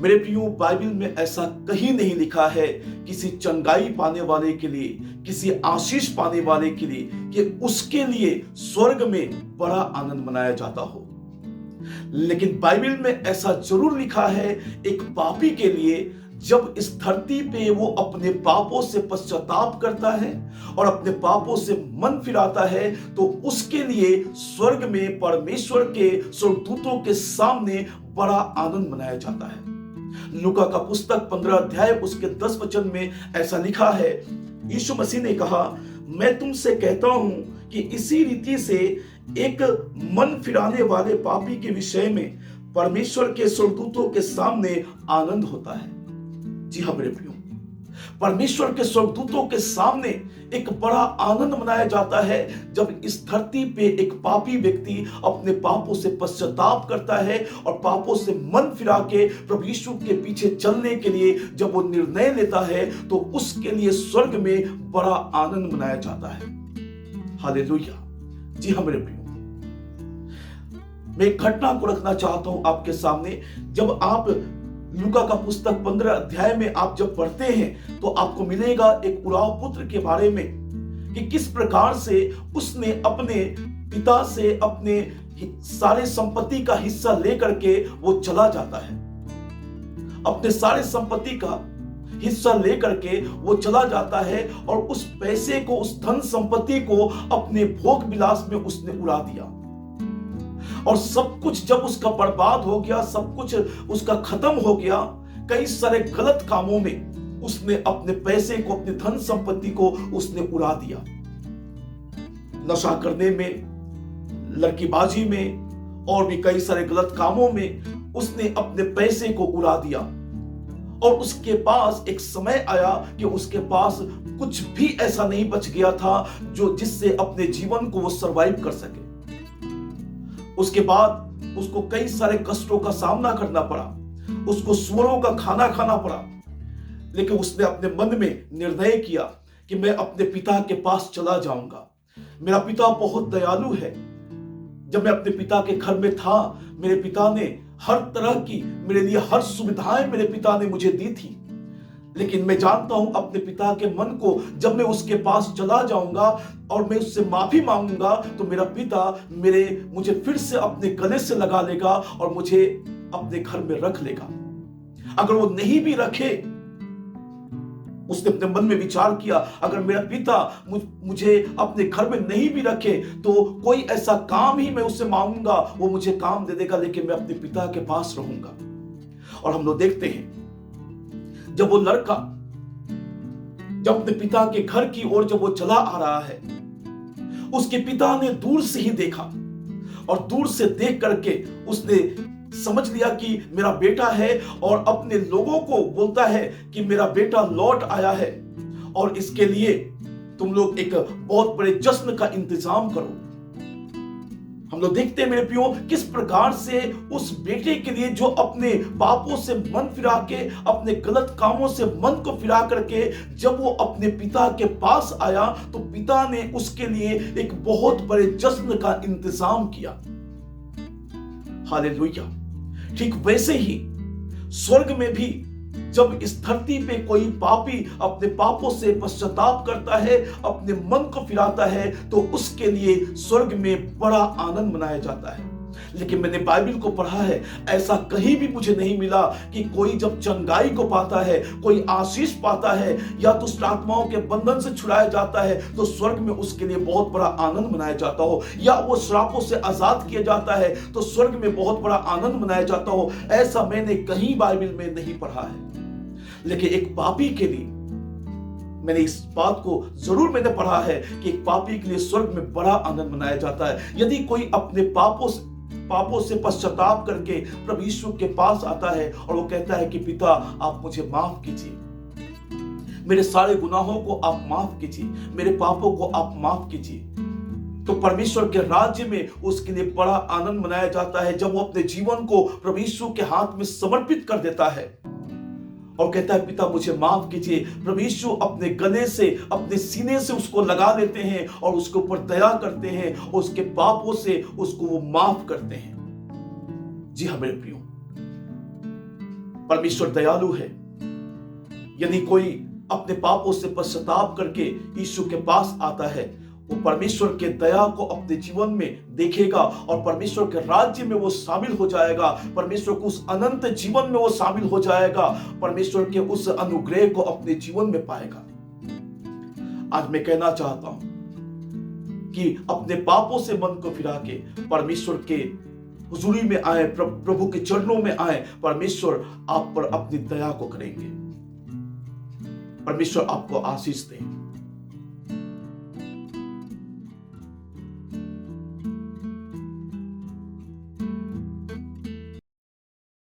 मेरे प्रियो, बाइबल में ऐसा कहीं नहीं लिखा है किसी चंगाई पाने वाले के लिए, किसी आशीष पाने वाले के लिए, कि उसके लिए स्वर्ग में बड़ा आनंद मनाया जाता हो। लेकिन बाइबल में ऐसा जरूर लिखा है, एक पापी के लिए जब इस धरती पे वो अपने पापों से पश्चाताप करता है और अपने पापों से मन फिराता है, तो उसके लिए स्वर्ग में परमेश्वर के स्वर्गदूतों के सामने बड़ा आनंद मनाया जाता है। लूका का पुस्तक 15 अध्याय उसके 10 वचन में ऐसा लिखा है, यीशु मसीह ने कहा, मैं तुमसे कहता हूं कि इसी रीति से एक मन फिराने वाले पापी के विषय में परमेश्वर के स्वर्गदूतों के सामने आनंद होता है। जी हाँ मेरे प्रियो, परमेश्वर के स्वर्गदूतों के सामने एक बड़ा आनंद मनाया जाता है जब इस धरती पे एक पापी व्यक्ति अपने पापों से पश्चाताप करता है और पापों से मन फिरा के प्रभु यीशु के पीछे चलने के लिए जब वो निर्णय लेता है, तो उसके लिए स्वर्ग में बड़ा आनंद मनाया जाता है। हालेलुया। जी हाँ मेरे प्रियो, मैं एक घटना को रखना चाहता हूं आपके सामने। जब आप लूका का पुस्तक 15 अध्याय में आप जब पढ़ते हैं, तो आपको मिलेगा एक उराव पुत्र के बारे में कि किस प्रकार से उसने अपने पिता से अपने सारे संपत्ति का हिस्सा लेकर के वो चला जाता है। अपने सारे संपत्ति का हिस्सा लेकर के वो चला जाता है और उस पैसे को, उस धन संपत्ति को अपने भोग विलास में उसने उड़ा दिया। और सब कुछ जब उसका बर्बाद हो गया, सब कुछ उसका खत्म हो गया, कई सारे गलत कामों में उसने अपने पैसे को, अपनी धन संपत्ति को उसने उड़ा दिया। नशा करने में, लड़कीबाजी में और भी कई सारे गलत कामों में उसने अपने पैसे को उड़ा दिया। और उसके पास एक समय आया कि उसके पास कुछ भी ऐसा नहीं बच गया था जो जिससे अपने जीवन को वो सरवाइव कर सके। उसके बाद उसको कई सारे कष्टों का सामना करना पड़ा, उसको सूअरों का खाना खाना पड़ा, लेकिन उसने अपने मन में निर्णय किया कि मैं अपने पिता के पास चला जाऊंगा। मेरा पिता बहुत दयालु है। जब मैं अपने पिता के घर में था, मेरे पिता ने हर तरह की मेरे लिए हर सुविधाएं मेरे पिता ने मुझे दी थी। लेकिन मैं जानता हूं अपने पिता के मन को, जब मैं उसके पास चला जाऊंगा और मैं उससे माफी मांगूंगा, तो मेरा पिता मुझे फिर से अपने गले से लगा लेगा और मुझे अपने घर में रख लेगा। अगर वो नहीं भी रखे, उसने अपने मन में विचार किया, अगर मेरा पिता मुझे अपने घर में नहीं भी रखे, तो कोई ऐसा काम ही मैं उससे मांगूंगा, वो मुझे काम दे देगा, लेकिन मैं अपने पिता के पास रहूंगा। और हम लोग देखते हैं, जब वो लड़का जब अपने पिता के घर की ओर जब वो चला आ रहा है, उसके पिता ने दूर से ही देखा और दूर से देख करके उसने समझ लिया कि मेरा बेटा है, और अपने लोगों को बोलता है कि मेरा बेटा लौट आया है और इसके लिए तुम लोग एक बहुत बड़े जश्न का इंतजाम करो। हम लोग देखते हैं मेरे प्रियो, किस प्रकार से उस बेटे के लिए जो अपने पापों से मन फिरा के, अपने गलत कामों से मन को फिरा करके जब वो अपने पिता के पास आया, तो पिता ने उसके लिए एक बहुत बड़े जश्न का इंतजाम किया। हालेलुया। ठीक वैसे ही स्वर्ग में भी जब इस धरती पे कोई पापी अपने पापों से पश्चाताप करता है, अपने मन को फिराता है, तो उसके लिए स्वर्ग में बड़ा आनंद मनाया जाता है। लेकिन मैंने बाइबल को पढ़ा है, ऐसा कहीं भी मुझे नहीं मिला कि कोई जब चंगाई को पाता है, कोई आशीष पाता है, या तो दुष्ट आत्माओं के बंधन से छुड़ाया जाता है, तो स्वर्ग में उसके लिए बहुत बड़ा आनंद मनाया जाता हो, या वो श्रापों से आजाद किया जाता है तो स्वर्ग में बहुत बड़ा आनंद मनाया जाता हो। ऐसा मैंने कहीं बाइबल में नहीं पढ़ा है। लेकिन एक पापी के लिए मैंने इस बात को जरूर मैंने पढ़ा है कि एक पापी के लिए स्वर्ग में बड़ा आनंद मनाया जाता है। यदि कोई अपने पापों से पश्चाताप करके प्रभु यीशु के पास आता है और वो कहता है कि पिता आप मुझे माफ कीजिए, मेरे सारे गुनाहों को आप माफ कीजिए, मेरे पापों को आप माफ कीजिए, तो परमेश्वर के राज्य में उसके लिए बड़ा आनंद मनाया जाता है जब वो अपने जीवन को प्रभु यीशु के हाथ में समर्पित कर देता है और कहता है पिता मुझे माफ कीजिए। प्रभु यीशु अपने गले से, अपने सीने से उसको लगा लेते हैं और उसके ऊपर दया करते हैं और उसके पापों से उसको वो माफ करते हैं। जी हाँ मेरे प्रियो, परमेश्वर दयालु है। यदि कोई अपने पापों से पश्चाताप करके यीशु के पास आता है, वो परमेश्वर के दया को अपने जीवन में देखेगा और परमेश्वर के राज्य में वो शामिल हो जाएगा, परमेश्वर के उस अनंत जीवन में वो शामिल हो जाएगा, परमेश्वर के उस अनुग्रह को अपने जीवन में पाएगा। आज मैं कहना चाहता हूं कि अपने पापों से मन को फिरा के परमेश्वर के हुजूरी में आए, प्रभु के चरणों में आए। परमेश्वर आप पर अपनी दया को करेंगे। परमेश्वर आपको आशीष दे।